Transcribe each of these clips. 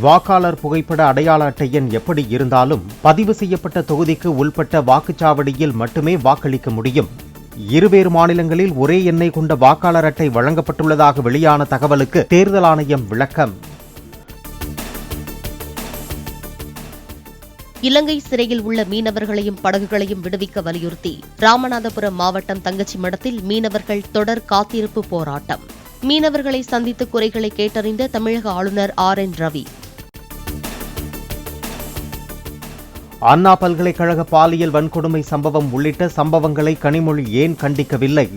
வாக்காளர் புகைப்பட அடையாள அட்டை எண் எப்படி இருந்தாலும் பதிவு செய்யப்பட்ட தொகுதிக்கு உள்பட்ட வாக்குச்சாவடியில் மட்டுமே வாக்களிக்க முடியும். இருவேறு மாநிலங்களில் ஒரே எண்ணை கொண்ட வாக்காளர் அட்டை வழங்கப்பட்டுள்ளதாக வெளியான தகவலுக்கு தேர்தல் ஆணையம் விளக்கம். இலங்கை சிறையில் உள்ள மீனவர்களையும் படகுகளையும் விடுவிக்க வலியுறுத்தி ராமநாதபுரம் மாவட்டம் தங்கச்சி மடத்தில் மீனவர்கள் தொடர் காத்திருப்பு போராட்டம். மீனவர்களை சந்தித்து குறைகளை கேட்டறிந்த தமிழக ஆளுநர் RN ரவி. அண்ணா பல்கலைக்கழக பாலியல் வன்கொடுமை சம்பவம் உள்ளிட்ட சம்பவங்களை கனிமொழி ஏன் கண்டிக்கவில்லை?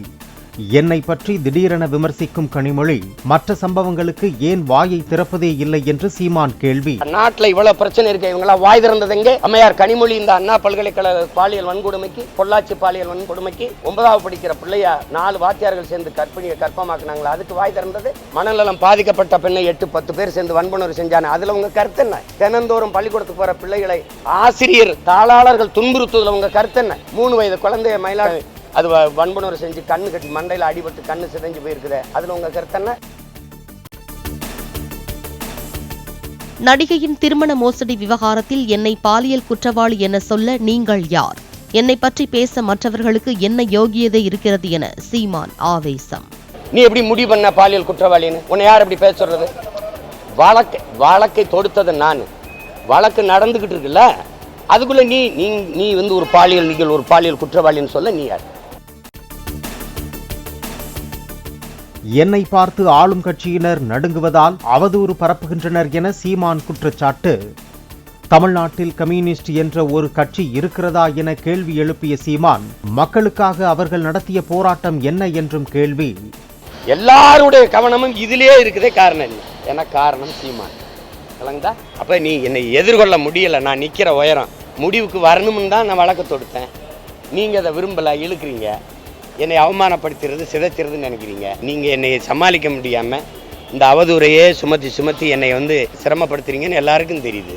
என்னை பற்றி திடீரென விமர்சிக்கும் கனிமொழி மற்ற சம்பவங்களுக்கு ஏன் வாயை திறப்பதே இல்லை என்று சீமான் கேள்வி. நாட்டில் இவ்வளவு பிரச்சனை இருக்கு, இவங்களா வாய் திறந்தது எங்கே? அம்மையார் கனிமொழி இந்த அண்ணா பல்கலைக்கழக பாலியல் வன்கொடுமைக்கு, பொள்ளாச்சி பாலியல் வன்கொடுமைக்கு 9வது படிக்கிற பிள்ளையா 4 வாத்தியார்கள் சேர்ந்து கற்பமாக்குனாங்களா? அதுக்கு வாய் திறந்தது? மனநலம் பாதிக்கப்பட்ட பெண்ணை 8-10 பேர் சேர்ந்து வன்புணர்வு செஞ்சானே, அதுல உங்க கருத்து என்ன? தினந்தோறும் பள்ளிக்கூடத்துக்கு போற பிள்ளைகளை ஆசிரியர் தாளாளர்கள் துன்புறுத்துவதில் உங்க கருத்து என்ன? 3 வயது குழந்தைய மயிலாடு அது வன்புணர்வு செஞ்சு கண்ணு கட்டி மண்டையில் அடிபட்டு கண்ணு சிதைஞ்சு போயிருக்குது, அதுல உங்க கருத்து என்ன? நடிகையின் திருமண மோசடி விவகாரத்தில் என்னை பாலியல் குற்றவாளி என சொல்ல நீங்கள் யார்? என்னை பற்றி பேச மற்றவர்களுக்கு என்ன யோகியதை இருக்கிறது என சீமான் ஆவேசம். நீ எப்படி முடிவு பண்ண பாலியல் குற்றவாளின்னு? உன்னை யார் எப்படி பேச சொல்றது? வழக்கை தொடுத்தது நான், வழக்கு நடந்துகிட்டு இருக்குல்ல, அதுக்குள்ள நீ வந்து ஒரு பாலியல் குற்றவாளின்னு சொல்ல நீ யார்? என்னை பார்த்து ஆளும் கட்சியினர் நடுங்குவதால் அவதூறு பரப்புகின்றனர் என சீமான் குற்றச்சாட்டு. தமிழ்நாட்டில் கம்யூனிஸ்ட் என்ற ஒரு கட்சி இருக்கிறதா என கேள்வி எழுப்பிய சீமான், மக்களுக்காக அவர்கள் நடத்திய போராட்டம் என்ன என்றும் கேள்வி. எல்லாருடைய கவனமும் இதிலேயே இருக்குதே. காரணம் என்ன? என காரணம் சீமான். அப்ப நீ என்னை எதிர்கொள்ள முடியல, நான் நிக்கிற உயரம் முடிவுக்கு வரணும்னு தான் நான் வழக்கு தொடுத்தேன். நீங்க அதை விரும்பல, இழுக்கிறீங்க, என்னை அவமானப்படுத்துறது சிதைக்கிறதுன்னு நினைக்கிறீங்க. நீங்க என்னை சமாளிக்க முடியாம இந்த அவதூறையே சுமத்தி என்னை வந்து சிரமப்படுத்துறீங்கன்னு எல்லாருக்கும் தெரியுது.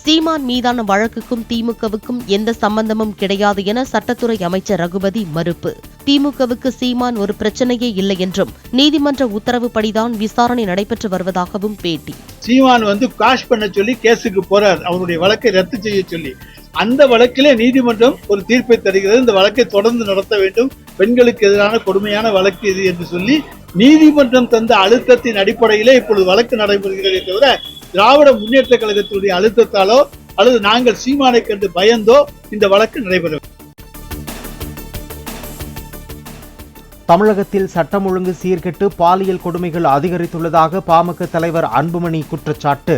சீமான் மீதான வழக்குக்கும் திமுகவுக்கும் எந்த சம்பந்தமும் கிடையாது என சட்டத்துறை அமைச்சர் ரகுபதி மறுப்பு. திமுகவுக்கு சீமான் ஒரு பிரச்சனையே இல்லை என்றும் நீதிமன்ற உத்தரவுப்படிதான் விசாரணை நடைபெற்று வருவதாகவும் பேட்டி. சீமான் வந்து காஷ் பண்ண சொல்லி கேஸுக்கு போறார், அவருடைய வழக்கை ரத்து செய்ய சொல்லி. அந்த வழக்கிலே நீதிமன்றம் ஒரு தீர்ப்பை தருகிறது, இந்த வழக்கை தொடர்ந்து நடத்த வேண்டும், பெண்களுக்கு எதிரான கொடுமையான வழக்கு இது என்று சொல்லி நீதிமன்றம் தந்த அழுத்தத்தின் அடிப்படையிலே இப்பொழுது வழக்கு நடைபெறுகிறதே தவிர திராவிட முன்னேற்ற கழகத்தினுடைய அழுத்தத்தாலோ அல்லது நாங்கள் சீமானை கண்டு பயந்தோ இந்த வழக்கு நடைபெறும். தமிழகத்தில் சட்டம் ஒழுங்கு சீர்கெட்டு பாலியல் கொடுமைகள் அதிகரித்துள்ளதாக பாமக தலைவர் அன்புமணி குற்றச்சாட்டு.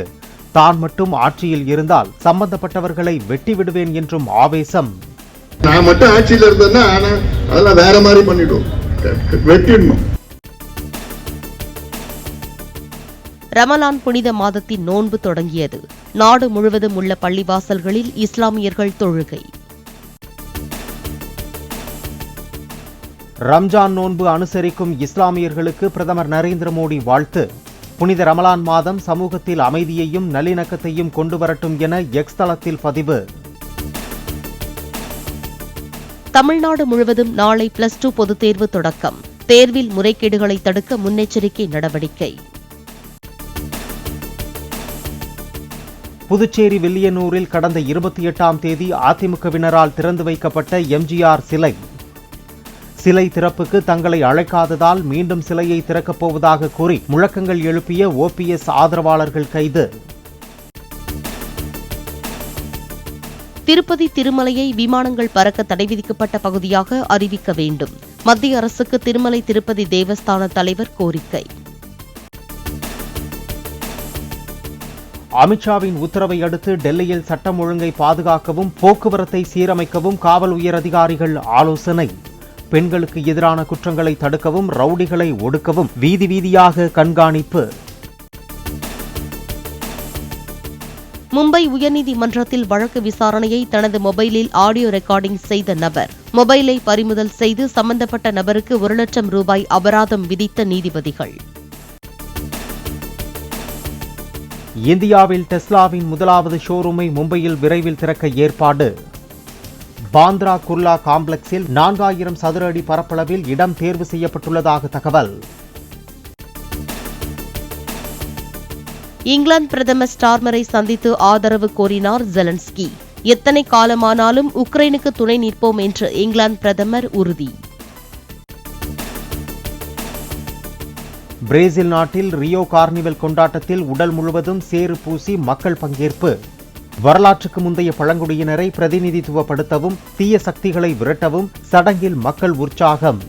தான் மட்டும் ஆட்சியில் இருந்தால் சம்பந்தப்பட்டவர்களை வெட்டி விடுவேன் என்றும் ஆவேசம். நான் மட்டும் ஆட்சியில் இருந்தேன்னா அதெல்லாம் வேற மாதிரி பண்ணிடும், வெட்டிடணும். ரமலான் புனித மாதத்தின் நோன்பு தொடங்கியது. நாடு முழுவதும் உள்ள பள்ளிவாசல்களில் இஸ்லாமியர்கள் தொழுகை. ரம்ஜான் நோன்பு அனுசரிக்கும் இஸ்லாமியர்களுக்கு பிரதமர் நரேந்திர மோடி வாழ்த்து. புனித ரமலான் மாதம் சமூகத்தில் அமைதியையும் நல்லிணக்கத்தையும் கொண்டு வரட்டும் என எக்ஸ் தளத்தில் பதிவு. தமிழ்நாடு முழுவதும் நாளை +2 பொதுத் தேர்வு தொடக்கம். தேர்வில் முறைகேடுகளை தடுக்க முன்னெச்சரிக்கை நடவடிக்கை. புதுச்சேரி வில்லியனூரில் கடந்த 28ஆம் தேதி அதிமுகவினரால் திறந்து வைக்கப்பட்ட எம்ஜிஆர் சிலை திறப்புக்கு தங்களை அழைக்காததால் மீண்டும் சிலையை திறக்கப் போவதாக கூறி முழக்கங்கள் எழுப்பிய OPS ஆதரவாளர்கள் கைது. திருப்பதி திருமலையை விமானங்கள் பறக்க தடை விதிக்கப்பட்ட பகுதியாக அறிவிக்க வேண்டும். மத்திய அரசுக்கு திருமலை திருப்பதி தேவஸ்தான தலைவர் கோரிக்கை. அமித்ஷாவின் உத்தரவை அடுத்து டெல்லியில் சட்டம் ஒழுங்கை பாதுகாக்கவும் போக்குவரத்தை சீரமைக்கவும் காவல் உயர் அதிகாரிகள் ஆலோசனை. பெண்களுக்கு எதிரான குற்றங்களை தடுக்கவும் ரவுடிகளை ஒடுக்கவும் வீதி வீதியாக கண்காணிப்பு. மும்பை உயர்நீதிமன்றத்தில் வழக்கு விசாரணையை தனது மொபைலில் ஆடியோ ரெக்கார்டிங் செய்த நபர் மொபைலை பறிமுதல் செய்து சம்பந்தப்பட்ட நபருக்கு 1 லட்சம் ரூபாய் அபராதம் விதித்த நீதிபதிகள். இந்தியாவில் டெஸ்லாவின் முதலாவது ஷோரூமை மும்பையில் விரைவில் திறக்க ஏற்பாடு. பாந்த்ரா குர்லா காம்ப்ளெக்ஸில் 4000 சதுர அடி பரப்பளவில் இடம் தேர்வு செய்யப்பட்டுள்ளதாக தகவல். இங்கிலாந்து பிரதமர் ஸ்டார்மரை சந்தித்து ஆதரவு கோரினார் ஜெலன்ஸ்கி. எத்தனை காலமானாலும் உக்ரைனுக்கு துணை நிற்போம் என்று இங்கிலாந்து பிரதமர் உறுதி. பிரேசில் நாட்டில் ரியோ கார்னிவல் கொண்டாட்டத்தில் உடல் முழுவதும் சேறு பூசி மக்கள் பங்கேற்பு. வரலாற்றுக்கு முந்தைய பழங்குடியினரை பிரதிநிதித்துவப்படுத்தவும் தீய சக்திகளை விரட்டவும் சடங்கில் மக்கள் உற்சாகம்.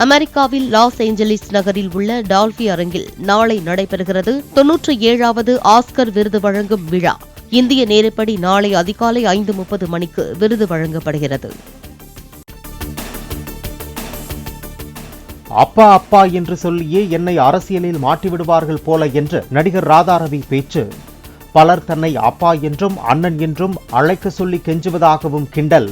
அமெரிக்காவில் லாஸ் ஏஞ்சலிஸ் நகரில் உள்ள டால்பி அரங்கில் நாளை நடைபெறுகிறது 97வது ஆஸ்கர் விருது வழங்கும் விழா. இந்திய நேரப்படி நாளை அதிகாலை 5:30 மணிக்கு விருது வழங்கப்படுகிறது. அப்பா அப்பா என்று சொல்லியே என்னை அரசியலில் மாட்டிவிடுவார்கள் போல என்று நடிகர் ராதாரவி பேச்சு. பலர் தன்னை அப்பா என்றும் அண்ணன் என்றும் அழைக்க சொல்லி கெஞ்சுவதாகவும் கிண்டல்.